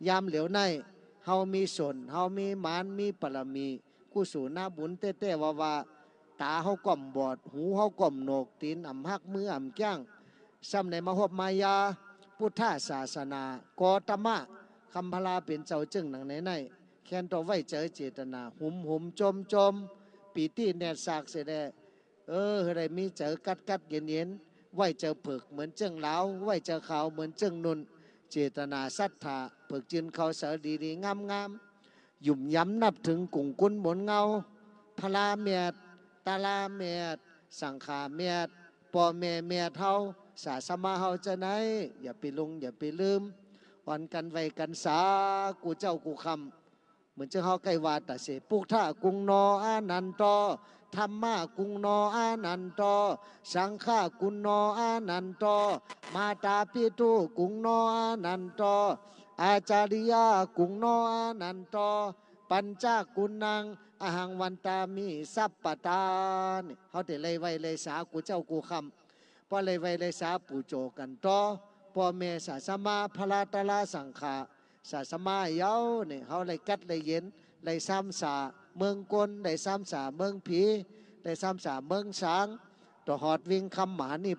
ยามเหลียวในเฮามีสนเฮามีมานมีปรมีกู้สู่หน้าบุญเต้ๆว่าตาเฮาก่อมบอดหูเฮาก่อมโหนกตีนอ่ำหักมืออ่ำแก้งซ้ำในมหบมายาพุทธศาสนากอตมะคำพลาเป็นเจ้าจึงหนังในแค้นต่อไว้เจอเจตนาหุมจมปีตีแนดสากเสดอะไรมีเจอกัดเย็นไว้เจอผึกเหมือนเจิงเหลาไว้เจอขาวเหมือนเจิงนุนเจตนาศรัทธาผึกจินเขาเสดีงามหยุ่มย้ำนับถึงกุ่งกุนหมุนเงาพลาเมียดตาลาเมียดสังขาเมียดปอเมียดเฮาสาสมาเฮาจะไหนอย่าไปลงอย่าไปลืมวันกันไว้กันสากูเจ้ากูคำเหมือนเจ้าเฮาไกวาตาเสปุกท่ากุงนออานันตอธรรมะกุงนออานันตอสังฆากุงนออานันตอมาตาปิตุกุงนออานันตออาจาริยากุงนออานันตอปัญจกุณังอหังวันตามิสัพปตาเนี่ยเขาแต่เลยไว้เลยสากูเจ้ากูคำพอเลยไว้เลยสาปู่โจกันต่อพ่อแม่สาสมาพลาตลาสังขาสาสมาเย้าเนี่ยเขาเลยกัดเลยเย็นเลยซ้ำสาเมืองกลเลยซ้ำสาเมืองผีเลยซ้ำสาเมืองสางต่อหอดวิ่งคำหมานี่